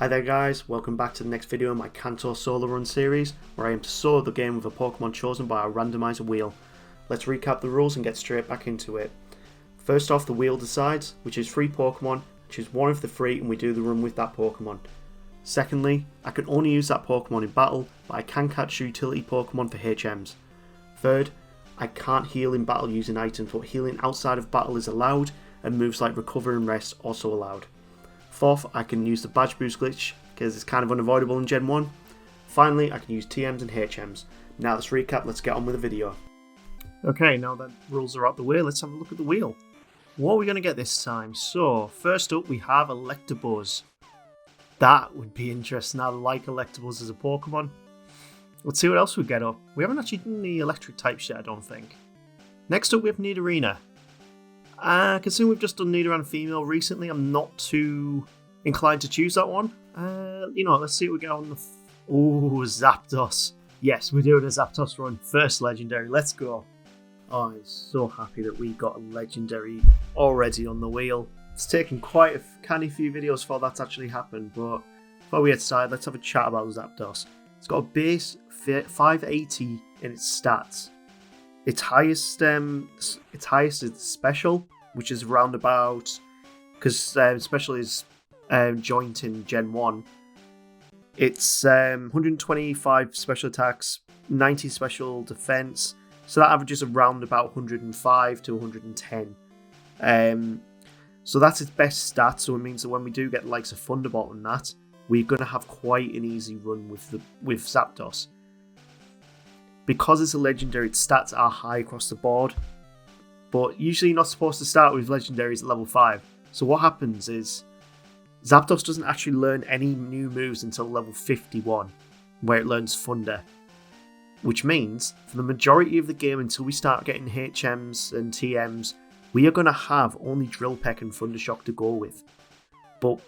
Hi there guys, welcome back to the next video in my Kanto Solo Run series, where I aim to solo the game with a Pokemon chosen by our randomizer wheel. Let's recap the rules and get straight back into it. First off, the wheel decides which is 3 Pokemon, choose one of the 3 and we do the run with that Pokemon. Secondly, I can only use that Pokemon in battle, but I can catch utility Pokemon for HMs. Third, I can't heal in battle using items, but healing outside of battle is allowed, and moves like Recover and Rest also allowed. Fourth, I can use the Badge Boost glitch, because it's kind of unavoidable in Gen 1. Finally, I can use TMs and HMs. Now let's recap, let's get on with the video. Okay, now that rules are out the way, let's have a look at the wheel. What are we going to get this time? So, first up we have Electabuzz. That would be interesting, I like Electabuzz as a Pokemon. Let's see what else we get up. We haven't actually done the electric types yet, I don't think. Next up we have Nidorina. Considering we've just done Nidoran and Female recently, I'm not too inclined to choose that one. Let's see what we get on the... Ooh, Zapdos. Yes, we're doing a Zapdos run. First Legendary, let's go. Oh, I'm so happy that we got a Legendary already on the wheel. It's taken quite a canny few videos for that to actually happen, but before we get started, let's have a chat about Zapdos. It's got a base 580 in its stats. Its highest is special, which is around about, because special is joint in Gen 1. It's 125 special attacks, 90 special defense, so that averages around about 105 to 110. So that's its best stat, so it means that when we do get the likes of Thunderbolt and that, we're going to have quite an easy run with Zapdos. Because it's a legendary, its stats are high across the board, but usually you're not supposed to start with legendaries at level 5. So what happens is, Zapdos doesn't actually learn any new moves until level 51, where it learns Thunder. Which means, for the majority of the game until we start getting HMs and TMs, we are going to have only Drill Peck and Thunder Shock to go with. But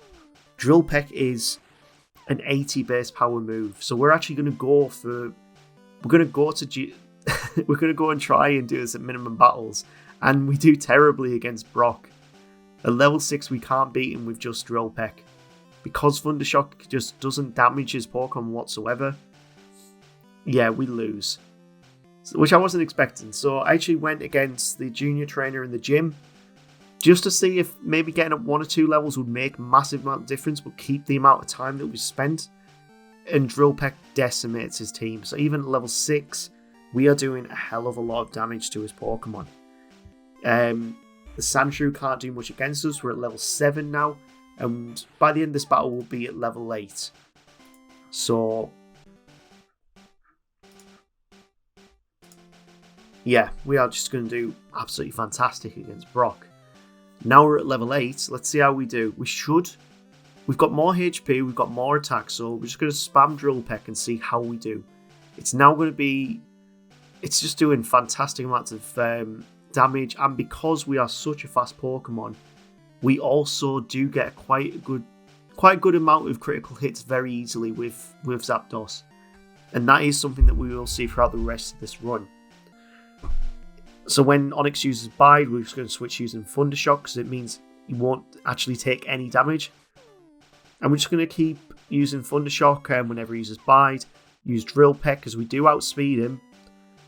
Drill Peck is an 80 base power move, so we're actually going to go for... We're going to go and try and do this at minimum battles, and we do terribly against Brock. At level 6 we can't beat him with just Drill Peck. Because Thunder Shock just doesn't damage his Pokemon whatsoever, yeah, we lose. Which I wasn't expecting, so I actually went against the junior trainer in the gym, just to see if maybe getting up 1 or 2 levels would make a massive amount of difference, but keep the amount of time that we spent. And Drill Peck decimates his team, so even at level 6, we are doing a hell of a lot of damage to his Pokemon. The Sandshrew can't do much against us, we're at level 7 now, and by the end of this battle we'll be at level 8. So, yeah, we are just going to do absolutely fantastic against Brock. Now we're at level 8, let's see how we do. We've got more HP, we've got more attack, so we're just going to spam Drill Peck and see how we do. It's now going to be... It's just doing fantastic amounts of damage, and because we are such a fast Pokemon, we also do get quite a good amount of critical hits very easily with Zapdos. And that is something that we will see throughout the rest of this run. So when Onyx uses Bide, we're just going to switch using Thunder Shock, because it means he won't actually take any damage. And we're just going to keep using Thunder Shock whenever he uses Bide, use Drill Peck because we do outspeed him.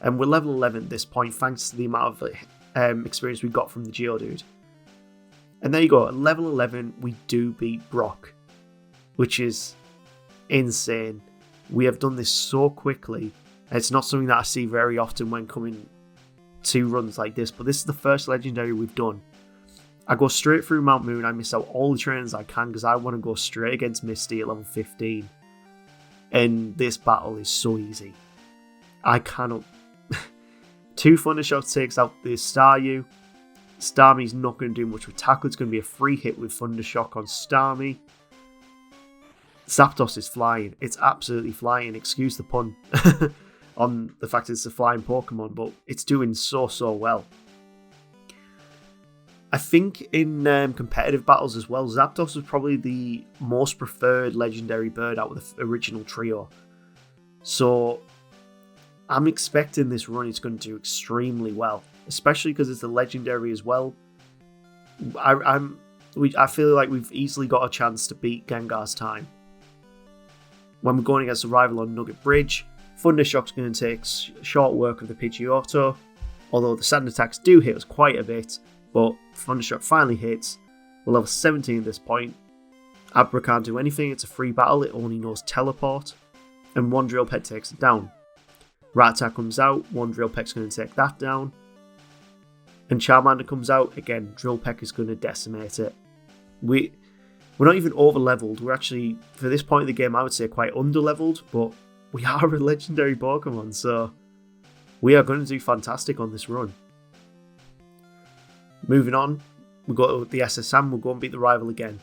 And we're level 11 at this point thanks to the amount of experience we got from the Geodude. And there you go, at level 11 we do beat Brock, which is insane. We have done this so quickly. It's not something that I see very often when coming to runs like this, but this is the first legendary we've done. I go straight through Mount Moon, I miss out all the trainers I can because I want to go straight against Misty at level 15. And this battle is so easy. I cannot... 2 Thunder Shocks takes out the Staryu. Starmie's not going to do much with Tackle, it's going to be a free hit with Thunder Shock on Starmie. Zapdos is flying, it's absolutely flying, excuse the pun on the fact that it's a flying Pokemon, but it's doing so well. I think in competitive battles as well, Zapdos was probably the most preferred legendary bird out of the original trio. So I'm expecting this run is going to do extremely well, especially because it's a legendary as well. I feel like we've easily got a chance to beat Gengar's time. when we're going against a rival on Nugget Bridge, Thundershock's going to take short work of the Pidgeotto, although the sand attacks do hit us quite a bit, but Thundershock finally hits. We're level 17 at this point. Abra can't do anything, it's a free battle, it only knows Teleport, and one Drill Peck takes it down. Rat Attack comes out, one Drill Peck's going to take that down, and Charmander comes out, again, Drill Peck is going to decimate it. We're not even over leveled, we're actually, for this point of the game, I would say quite under leveled, but we are a legendary Pokemon, so we are going to do fantastic on this run. Moving on, we go to the SSM, we'll go and beat the rival again.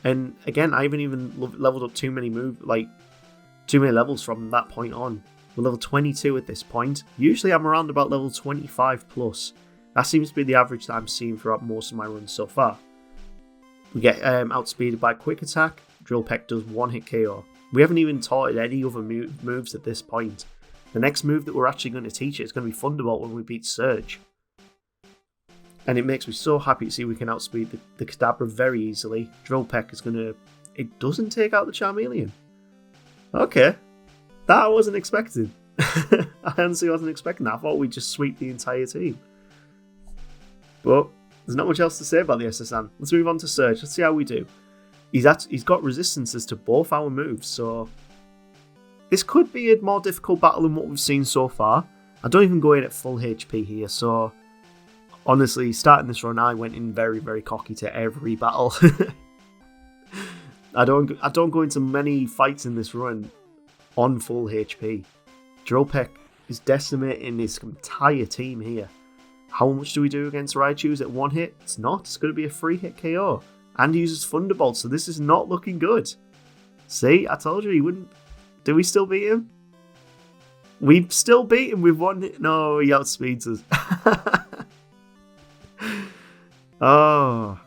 And again, I haven't even leveled up too many levels from that point on. We're level 22 at this point. Usually I'm around about level 25 plus. That seems to be the average that I'm seeing throughout most of my runs so far. We get outspeeded by Quick Attack. Drill Peck does one hit KO. We haven't even taught it any other moves at this point. The next move that we're actually going to teach it is going to be Thunderbolt when we beat Surge. And it makes me so happy to see we can outspeed the Kadabra very easily. Drill Peck is going to... It doesn't take out the Charmeleon. Okay. That I wasn't expecting. I honestly wasn't expecting that. I thought we'd just sweep the entire team. But there's not much else to say about the SSN. Let's move on to Surge. Let's see how we do. He's got resistances to both our moves, so... This could be a more difficult battle than what we've seen so far. I don't even go in at full HP here, so... Honestly, starting this run, I went in very, very cocky to every battle. I don't go into many fights in this run on full HP. Drill Peck is decimating his entire team here. How much do we do against Raichu's at one hit? It's not. It's going to be a free hit KO. And he uses Thunderbolt, so this is not looking good. See, I told you he wouldn't. Do we still beat him? We've still beat him with one hit. No, he outspeeds us. Oh,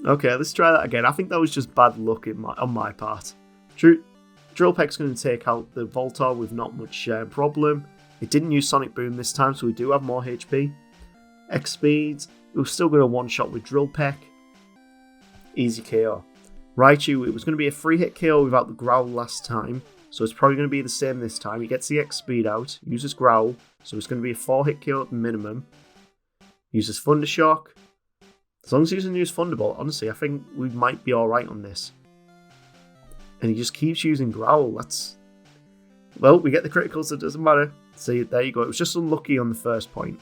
okay, let's try that again. I think that was just bad luck on my part. Drill Peck's going to take out the Voltorb with not much problem. It didn't use Sonic Boom this time, so we do have more HP. X-Speed, we're still going to one-shot with Drill Peck. Easy KO. Raichu, it was going to be a free hit KO without the Growl last time, so it's probably going to be the same this time. He gets the X-Speed out, uses Growl, so it's going to be a 4-hit KO at the minimum. Uses Thundershock. As long as he doesn't use Thunderbolt, honestly, I think we might be alright on this. And he just keeps using Growl. Well, we get the criticals, so it doesn't matter. See, there you go. It was just unlucky on the first point.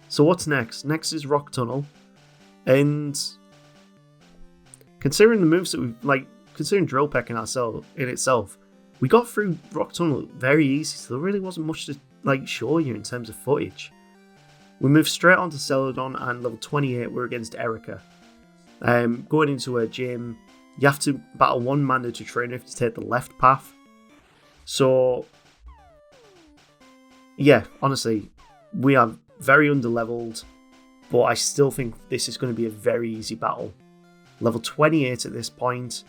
So what's next? Next is Rock Tunnel. And considering the moves that considering Drill Peck in itself, we got through Rock Tunnel very easy, so there really wasn't much to show you in terms of footage. We move straight on to Celadon, and level 28 we're against Erica. Going into a gym, you have to battle one mandatory trainer if you take the left path. So, yeah, honestly, we are very under-leveled, but I still think this is going to be a very easy battle. Level 28 at this point.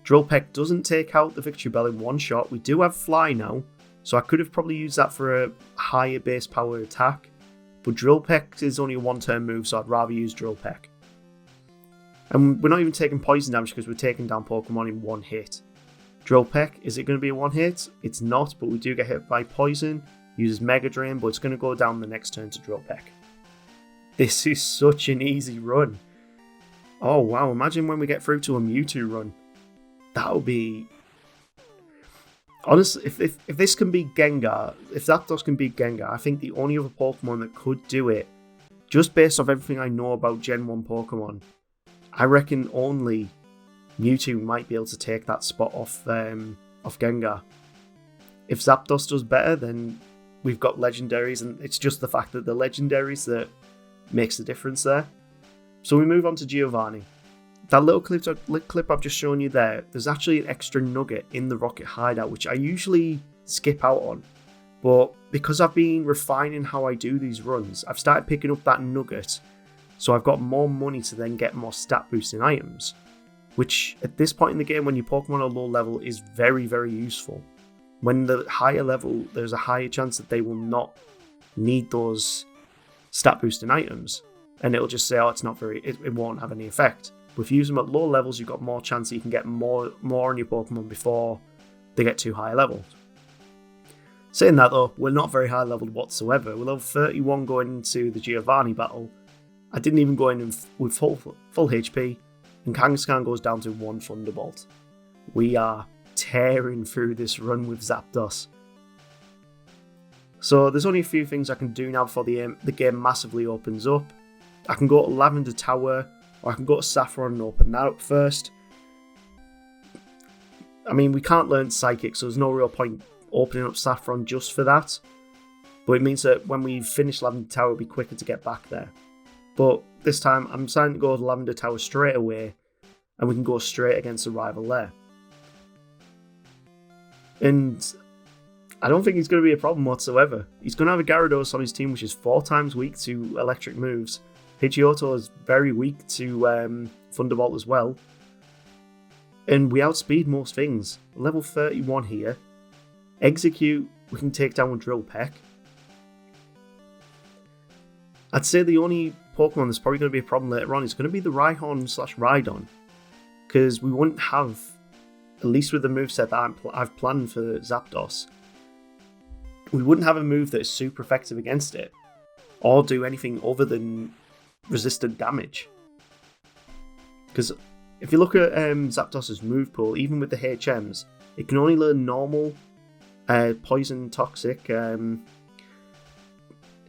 Drill Peck doesn't take out the Victory Bell in one shot. We do have Fly now, so I could have probably used that for a higher base power attack. But Drill Peck is only a one-turn move, so I'd rather use Drill Peck. And we're not even taking poison damage because we're taking down Pokemon in one hit. Drill Peck, is it going to be a one hit? It's not, but we do get hit by poison. Uses Mega Drain, but it's going to go down the next turn to Drill Peck. This is such an easy run. Oh wow, imagine when we get through to a Mewtwo run. That would be... Honestly, if this can beat Gengar, if Zapdos can beat Gengar, I think the only other Pokemon that could do it, just based off everything I know about Gen 1 Pokemon, I reckon only Mewtwo might be able to take that spot off Gengar. If Zapdos does better, then we've got Legendaries, and it's just the fact that the Legendaries that makes the difference there. So we move on to Giovanni. That little clip I've just shown you there, there's actually an extra nugget in the Rocket Hideout, which I usually skip out on. But because I've been refining how I do these runs, I've started picking up that nugget, so I've got more money to then get more stat boosting items, which at this point in the game, when your Pokemon are low level, is very, very useful. When the higher level, there's a higher chance that they will not need those stat boosting items, and it'll just say, oh, it's not very, it won't have any effect. But if you use them at low levels, you've got more chance that you can get more on your Pokemon before they get too high leveled. Saying that though, we're not very high leveled whatsoever. We're level 31 going into the Giovanni battle. I didn't even go in with full HP, and Kangaskhan goes down to 1 Thunderbolt. We are tearing through this run with Zapdos. So there's only a few things I can do now before the game massively opens up. I can go to Lavender Tower, or I can go to Saffron and open that up first. I mean, we can't learn Psychic, so there's no real point opening up Saffron just for that. But it means that when we finish Lavender Tower, it'll be quicker to get back there. But this time, I'm deciding to go to Lavender Tower straight away, and we can go straight against the rival there. And I don't think he's going to be a problem whatsoever. He's going to have a Gyarados on his team, which is 4 times weak to electric moves. Pidgeotto is very weak to Thunderbolt as well. And we outspeed most things. Level 31 here. Execute, we can take down with Drill Peck. I'd say the only Pokemon that's probably going to be a problem later on is going to be the Rhyhorn/Rhydon. Because we wouldn't have, at least with the moveset that I've planned for Zapdos, we wouldn't have a move that is super effective against it, or do anything other than resistant damage. Because if you look at Zapdos' move pool, even with the HMs, it can only learn normal, poison, toxic. It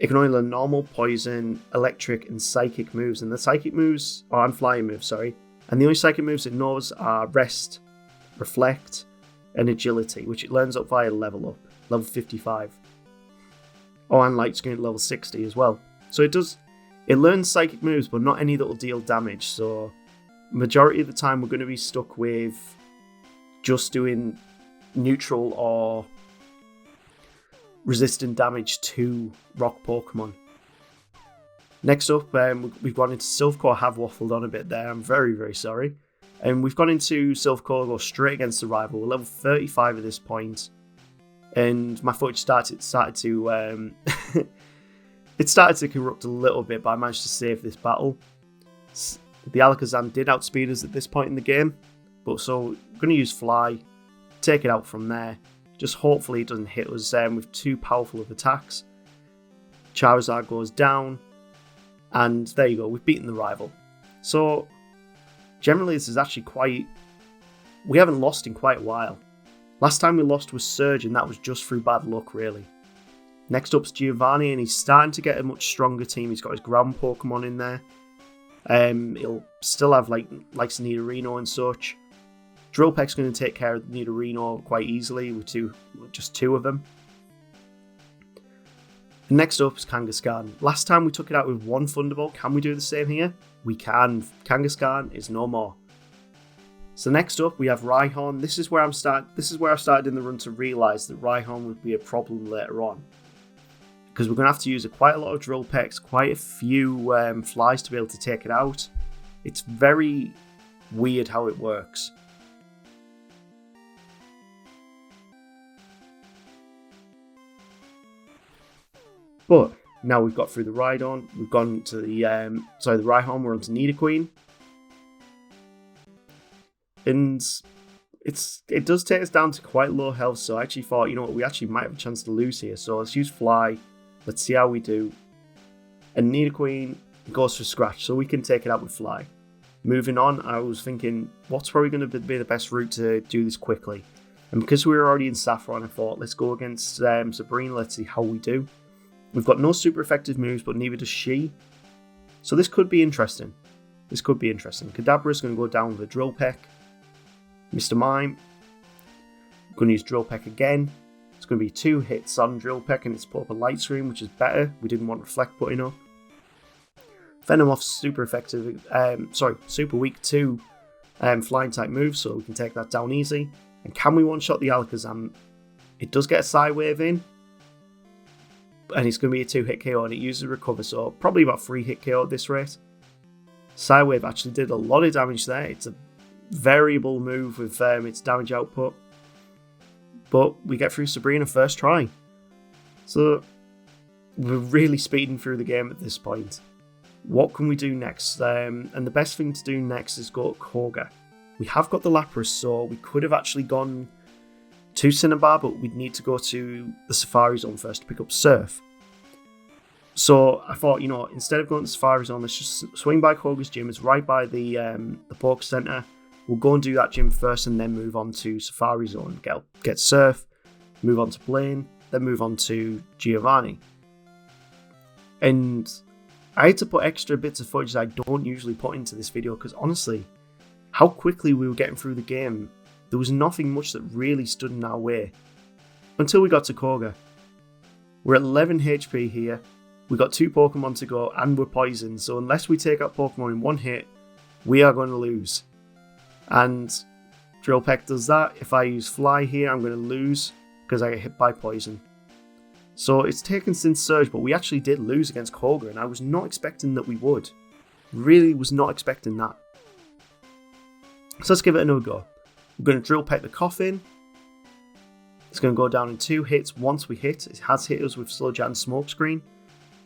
can only learn normal, poison, electric, and psychic moves. And the psychic moves, and flying moves, sorry. And the only psychic moves it knows are Rest, Reflect, and Agility, which it learns up via level up, level 55. Oh, and Light Screen at level 60 as well. So it learns psychic moves, but not any that will deal damage. So majority of the time, we're going to be stuck with just doing neutral or resistant damage to rock Pokemon. Next up, we've gone into Silphcore. I have waffled on a bit there, I'm very, very sorry. And we've gone into Silphcore, go straight against the rival. We're level 35 at this point. And my footage started to it started to corrupt a little bit, but I managed to save this battle. The Alakazam did outspeed us at this point in the game, but so I'm going to use Fly, take it out from there. Just hopefully it doesn't hit us with too powerful of attacks. Charizard goes down, and there you go, we've beaten the rival. So generally this is actually we haven't lost in quite a while. Last time we lost was Surge, and that was just through bad luck really. Next up's Giovanni, and he's starting to get a much stronger team. He's got his ground Pokemon in there. He'll still have likes Nidorino and such. Drill Peck's going to take care of Nidorino quite easily with just two of them. And next up is Kangaskhan. Last time we took it out with 1 Thunderbolt. Can we do the same here? We can. Kangaskhan is no more. So next up we have Rhyhorn. This is where I started in the run to realise that Rhyhorn would be a problem later on, because we're going to have to use quite a lot of Drill Pecks, quite a few flies to be able to take it out. It's very weird how it works. But now we've got through the Rhydon, we've gone to the Rhyhorn, we're on to Nidoqueen. And it does take us down to quite low health, so I actually thought, you know what, we actually might have a chance to lose here. So let's use Fly, let's see how we do. And Nidoqueen goes for Scratch, so we can take it out with Fly. Moving on, I was thinking, what's probably going to be the best route to do this quickly? And because we were already in Saffron, I thought, let's go against Sabrina, let's see how we do. We've got no super effective moves, but neither does she. So this could be interesting. Kadabra's going to go down with a Drill Peck. Mr. Mime, I'm going to use Drill Peck again. It's going to be 2 hits on Drill Peck, and it's put up a Light Screen, which is better. We didn't want Reflect putting up. Venomoth's super effective, super weak to flying type moves, so we can take that down easy. And can we one-shot the Alakazam? It does get a Psywave in, and it's going to be a 2-hit KO, and it uses Recover, so probably about 3-hit KO at this rate. Psywave actually did a lot of damage there. It's a variable move with its damage output, but we get through Sabrina first try. So we're really speeding through the game at this point. What can we do next? And the best thing to do next is go to Koga. We have got the Lapras, so we could have actually gone to Cinnabar, but we'd need to go to the Safari Zone first to pick up Surf. So I thought, instead of going to the Safari Zone, let's just swing by Koga's gym. It's right by the Poke Center. We'll go and do that gym first and then move on to Safari Zone, get Surf, move on to Blaine, then move on to Giovanni. And I had to put extra bits of footage that I don't usually put into this video because honestly, how quickly we were getting through the game, there was nothing much that really stood in our way. Until we got to Koga. We're at 11 HP here, we got 2 Pokemon to go and we're poisoned, so unless we take out Pokemon in one hit, we are going to lose. And Drill Peck does that. If I use Fly here, I'm going to lose because I get hit by poison. So it's taken since Surge, but we actually did lose against Koga, and I was not expecting that we would. Really was not expecting that. So let's give it another go. We're going to Drill Peck the Coffin. It's going to go down in 2 hits. Once we hit, it has hit us with Sludge and Smokescreen.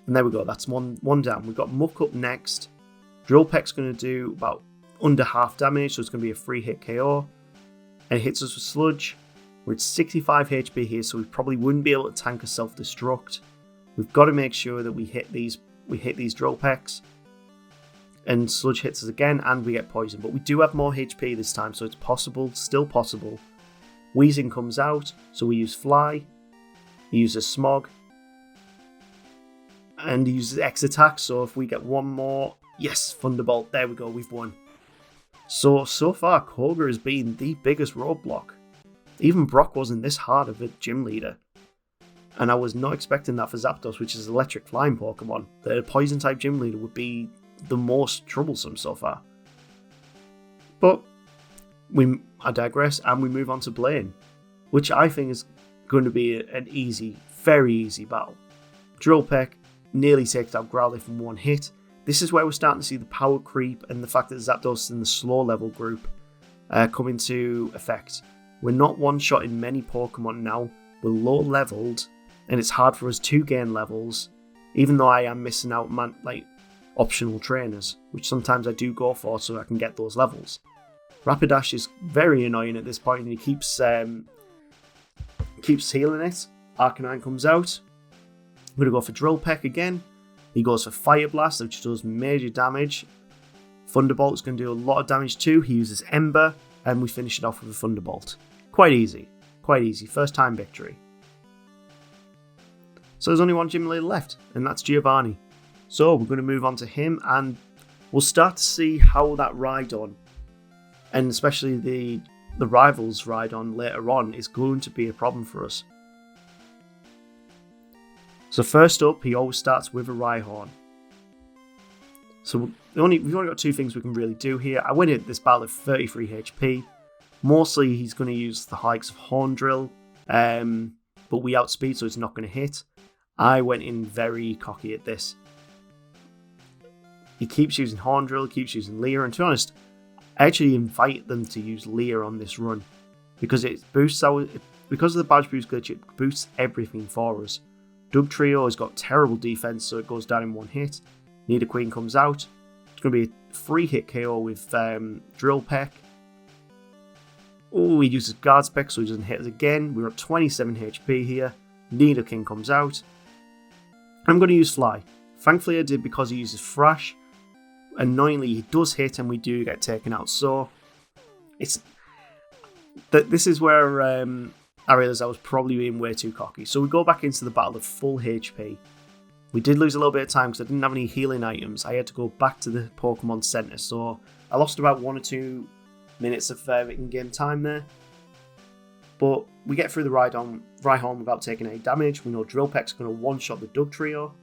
And there we go, that's one down. We've got Muck up next. Drill Peck's going to do about under half damage, so it's going to be a 3-hit KO. And it hits us with Sludge. We're at 65 HP here, so we probably wouldn't be able to tank a self-destruct. We've got to make sure that we hit these Drill Pecks. And Sludge hits us again, and we get poisoned. But we do have more HP this time, so it's possible, still possible. Wheezing comes out, so we use Fly. He uses Smog. And he uses X attack, so if we get one more, yes, Thunderbolt, there we go, we've won. So far, Koga has been the biggest roadblock. Even Brock wasn't this hard of a gym leader. And I was not expecting that for Zapdos, which is electric flying Pokemon. The poison type gym leader would be the most troublesome so far. But I digress, and we move on to Blaine, which I think is going to be an easy, very easy battle. Drill Peck nearly takes out Growlithe from one hit. This is where we're starting to see the power creep and the fact that Zapdos is in the slow level group come into effect. We're not one-shotting many Pokemon now, we're low leveled, and it's hard for us to gain levels, even though I am missing out on optional trainers, which sometimes I do go for so I can get those levels. Rapidash is very annoying at this point, and he keeps healing it. Arcanine comes out. I'm going to go for Drill Peck again. He goes for Fire Blast, which does major damage. Thunderbolt is going to do a lot of damage too. He uses Ember, and we finish it off with a Thunderbolt. Quite easy. First time victory. So there's only one gym leader left, and that's Giovanni. So we're going to move on to him, and we'll start to see how that Rhydon, and especially the rivals Rhydon later on, is going to be a problem for us. So first up, he always starts with a Rhyhorn. So we've only got 2 things we can really do here. I went into this battle at 33 HP. Mostly he's going to use the likes of Horn Drill, but we outspeed, so it's not going to hit. I went in very cocky at this. He keeps using Horn Drill, keeps using Leer, and to be honest, I actually invite them to use Leer on this run because it boosts because of the badge boost glitch, it boosts everything for us. Doug Trio has got terrible defense, so it goes down in one hit. Nidoqueen comes out. It's going to be a 3-hit KO with Drill Peck. Oh, he uses Guard Spec, so he doesn't hit us again. We're at 27 HP here. Nidoking comes out. I'm going to use Fly. Thankfully I did because he uses Thrash. Annoyingly, he does hit and we do get taken out. So this is where I realised I was probably being way too cocky. So we go back into the battle at full HP. We did lose a little bit of time because I didn't have any healing items. I had to go back to the Pokemon Center. So I lost about 1 or 2 minutes of in-game time there. But we get through the Rhyhorn without taking any damage. We know Drill Peck's going to one-shot the Doug Trio.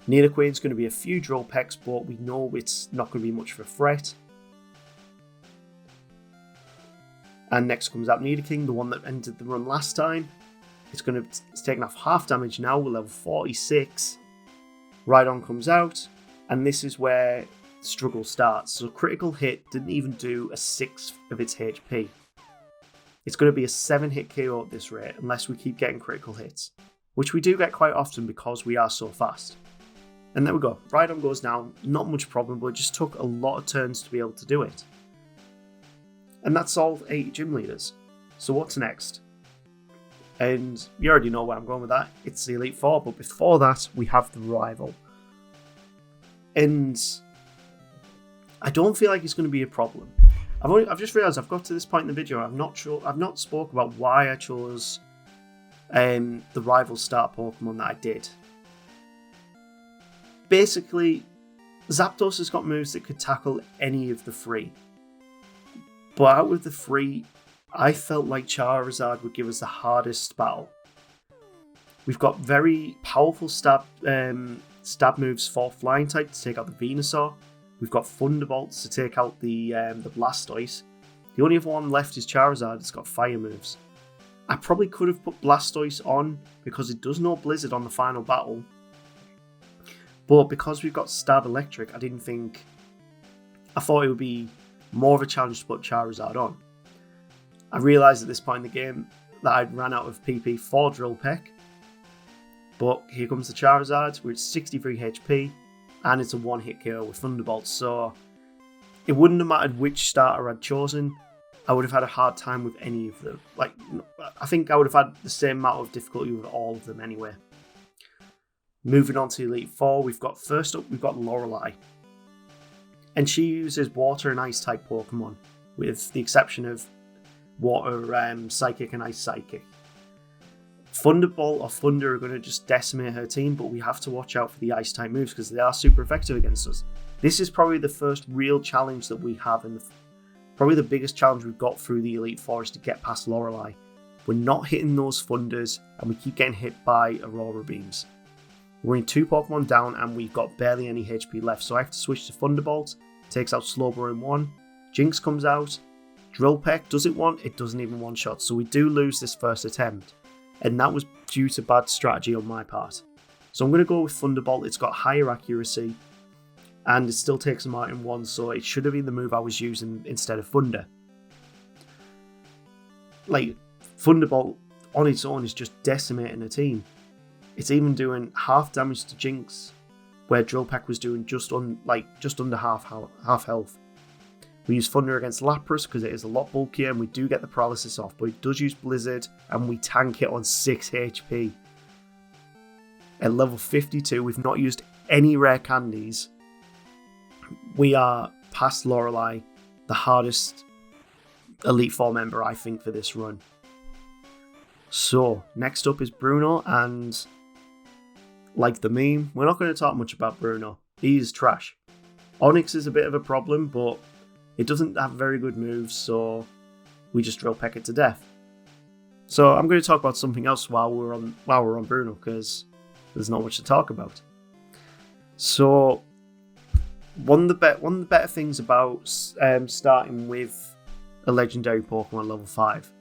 Nidoqueen's going to be a few Drill Pecks, but we know it's not going to be much of a threat. And next comes out Nidoking, the one that ended the run last time. It's taking off half damage now, we're level 46. Rhydon comes out, and this is where the struggle starts. So critical hit didn't even do a 1/6 of its HP. It's going to be a 7-hit KO at this rate, unless we keep getting critical hits, which we do get quite often because we are so fast. And there we go, Rhydon goes down, not much problem, but it just took a lot of turns to be able to do it. And that's all 8 gym leaders. So what's next? And you already know where I'm going with that. It's the Elite Four, but before that, we have the rival. And I don't feel like it's going to be a problem. I've just realised I've got to this point in the video. I've not spoke about why I chose the rival start Pokemon that I did. Basically, Zapdos has got moves that could tackle any of the three. But out of the three, I felt like Charizard would give us the hardest battle. We've got very powerful stab moves for Flying type to take out the Venusaur. We've got Thunderbolts to take out the Blastoise. The only other one left is Charizard. It's got fire moves. I probably could have put Blastoise on because it does know Blizzard on the final battle. But because we've got Stab Electric, I thought it would be more of a challenge to put Charizard on. I realised at this point in the game that I'd ran out of PP for Drill Peck. But here comes the Charizard, we're at 63 HP, and it's a one-hit KO with Thunderbolts, so it wouldn't have mattered which starter I'd chosen. I would have had a hard time with any of them. I think I would have had the same amount of difficulty with all of them anyway. Moving on to Elite Four, first up we've got Lorelei. And she uses Water and Ice type Pokemon, with the exception of Water Psychic and Ice Psychic. Thunderbolt or Thunder are going to just decimate her team, but we have to watch out for the Ice type moves because they are super effective against us. This is probably the first real challenge that we have, and probably the biggest challenge we've got through the Elite Four is to get past Lorelei. We're not hitting those Thunders, and we keep getting hit by Aurora Beams. We're in 2 Pokemon down, and we've got barely any HP left, so I have to switch to Thunderbolt. Takes out Slowbro in 1. Jinx comes out. Drill Peck, does it one? It doesn't even one-shot, so we do lose this first attempt. And that was due to bad strategy on my part. So I'm going to go with Thunderbolt. It's got higher accuracy, and it still takes them out in 1, so it should have been the move I was using instead of Thunder. Thunderbolt on its own is just decimating a team. It's even doing half damage to Jinx, where Drill Peck was doing just under half health. We use Thunder against Lapras because it is a lot bulkier and we do get the paralysis off, but it does use Blizzard and we tank it on 6 HP. At level 52, we've not used any rare candies. We are past Lorelei, the hardest Elite Four member I think for this run. So, next up is Bruno, and like the meme, we're not going to talk much about Bruno. He's trash. Onix is a bit of a problem, but it doesn't have very good moves, so we just Drill Peck it to death. So I'm going to talk about something else while we're on Bruno, because there's not much to talk about. So one of the better things about starting with a legendary Pokemon level 5,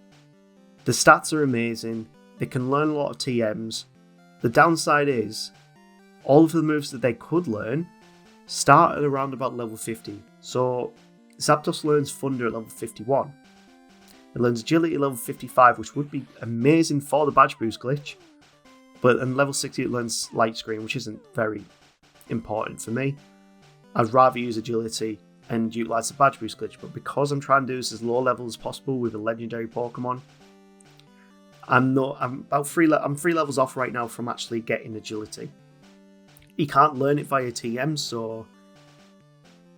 the stats are amazing. They can learn a lot of TMs. The downside is all of the moves that they could learn start at around about level 50. So Zapdos learns Thunder at level 51. It learns Agility at level 55, which would be amazing for the Badge Boost glitch. But at level 60 it learns Light Screen, which isn't very important for me. I'd rather use Agility and utilise the Badge Boost glitch, but because I'm trying to do this as low level as possible with a legendary Pokemon, I'm 3 levels off right now from actually getting Agility. You can't learn it via TM, so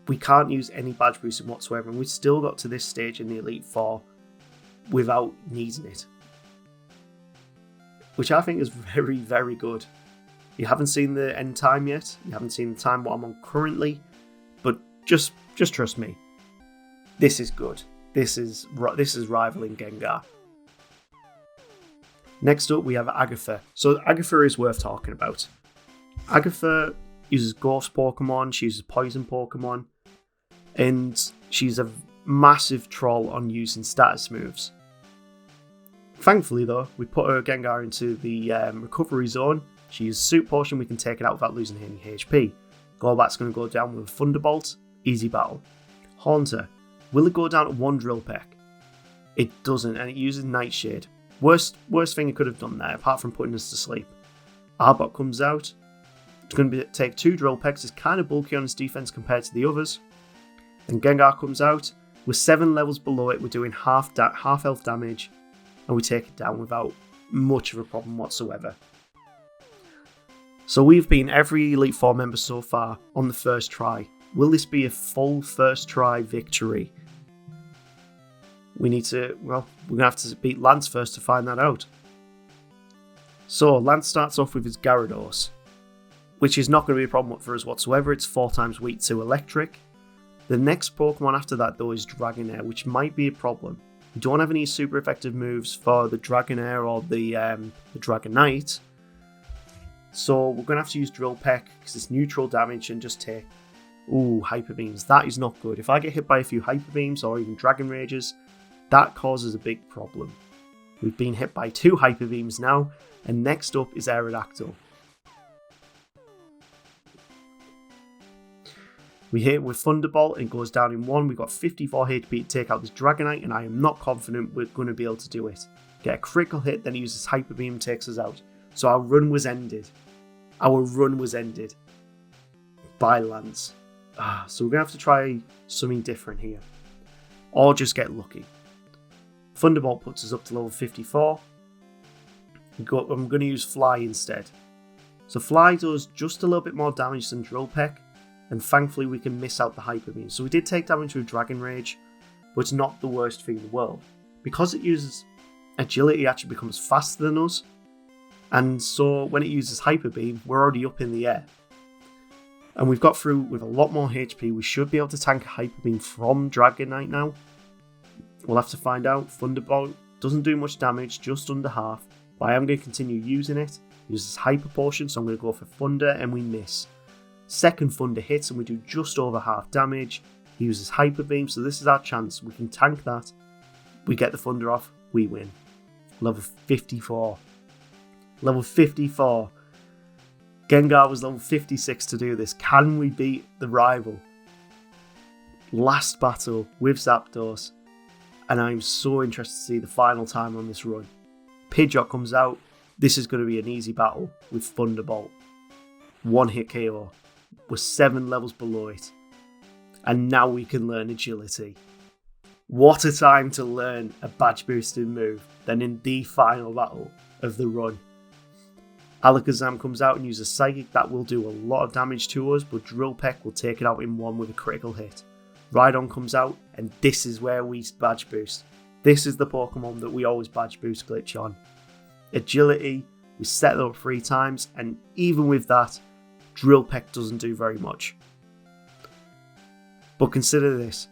we can't use any badge boosting whatsoever, and we've still got to this stage in the Elite Four without needing it, which I think is very, very good. You haven't seen the end time yet, you haven't seen the time what I'm on currently, but just trust me, this is good. This is rivaling Gengar. Next up we have Agatha. So Agatha is worth talking about. Agatha uses Ghost Pokemon, she uses Poison Pokemon, and she's a massive troll on using status moves. Thankfully though, we put her Gengar into the recovery zone. She uses Soup Potion, we can take it out without losing any HP. Golbat's going to go down with a Thunderbolt, easy battle. Haunter, will it go down to 1 Drill Peck? It doesn't, and it uses Nightshade. Worst thing it could have done there, apart from putting us to sleep. Arbok comes out. It's going to take 2 Drill Pecks. It's kind of bulky on its defense compared to the others. Then Gengar comes out. We're 7 levels below it. We're doing half health damage. and we take it down without much of a problem whatsoever. So we've been every Elite Four member so far on the first try. Will this be a full first try victory? We're going to have to beat Lance first to find that out. So Lance starts off with his Gyarados, which is not going to be a problem for us whatsoever. It's 4 times weak to Electric. The next Pokemon after that though is Dragonair, which might be a problem. We don't have any super effective moves for the Dragonair or the Dragonite. So we're going to have to use Drill Peck because it's neutral damage and just take... Ooh, Hyper Beams. That is not good. If I get hit by a few Hyper Beams or even Dragon Rages, that causes a big problem. We've been hit by 2 Hyper Beams now, and next up is Aerodactyl. We hit it with Thunderbolt and it goes down in 1. We've got 54 HP to take out this Dragonite, and I am not confident we're going to be able to do it. Get a critical hit, then he uses Hyper Beam and takes us out. So our run was ended. Our run was ended by Lance. So we're going to have to try something different here. Or just get lucky. Thunderbolt puts us up to level 54. I'm going to use Fly instead. So Fly does just a little bit more damage than Drill Peck, and thankfully we can miss out the Hyper Beam. So we did take damage with Dragon Rage, but it's not the worst thing in the world. Because it uses Agility, it actually becomes faster than us, and so when it uses Hyper Beam, we're already up in the air. And we've got through with a lot more HP. We should be able to tank a Hyper Beam from Dragonite now. We'll have to find out. Thunderbolt doesn't do much damage, just under half, but I am going to continue using it. It uses Hyper Potion, so I'm going to go for Thunder, and we miss. Second Thunder hits, and we do just over half damage. He uses Hyper Beam, so this is our chance. We can tank that. We get the Thunder off, we win. Level 54. Level 54. Gengar was level 56 to do this. Can we beat the rival? Last battle with Zapdos. And I'm so interested to see the final time on this run. Pidgeot comes out. This is going to be an easy battle with Thunderbolt. 1-hit KO. We're 7 levels below it. And now we can learn Agility. What a time to learn a badge boosting move than in the final battle of the run. Alakazam comes out and uses Psychic. That will do a lot of damage to us, but Drill Peck will take it out in 1 with a critical hit. Rhydon comes out, and this is where we badge boost. This is the Pokemon that we always badge boost glitch on. Agility, we set it up 3 times, and even with that, Drill Peck doesn't do very much. But consider this,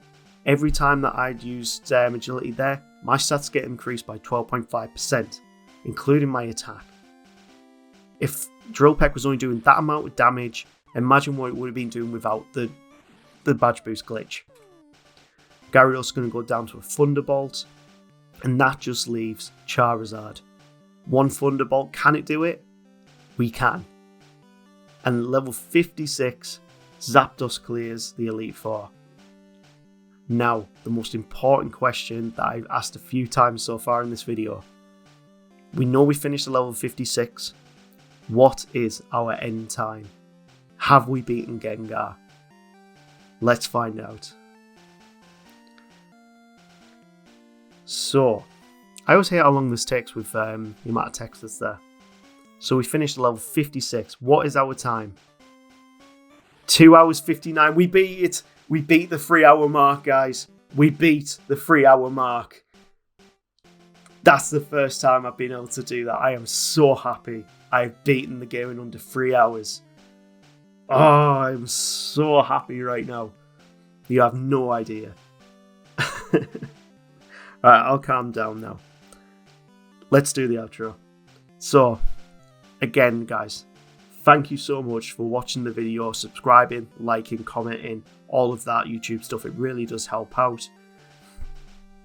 every time that I'd used Agility there, my stats get increased by 12.5%, including my attack. If Drill Peck was only doing that amount of damage, imagine what it would have been doing without the badge boost glitch. Gyarados is going to go down to a Thunderbolt, and that just leaves Charizard. 1 Thunderbolt, can it do it? We can. And level 56, Zapdos clears the Elite Four. Now, the most important question that I've asked a few times so far in this video. We know we finished at level 56. What is our end time? Have we beaten Gengar? Let's find out. So, I always hate how long this takes with the amount of text that's there. So we finished at level 56. What is our time? 2 hours 59. We beat it. We beat the 3-hour mark, guys. We beat the 3-hour mark. That's the first time I've been able to do that. I am so happy. I've beaten the game in under 3 hours. Oh, I'm so happy right now. You have no idea. Alright, I'll calm down now. Let's do the outro. So, again, guys, thank you so much for watching the video, subscribing, liking, commenting, all of that YouTube stuff. It really does help out.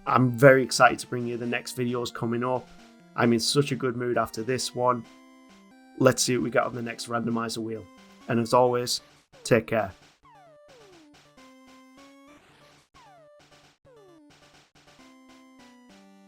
I'm very excited to bring you the next videos coming up. I'm in such a good mood after this one. Let's see what we get on the next randomizer wheel. And as always, take care.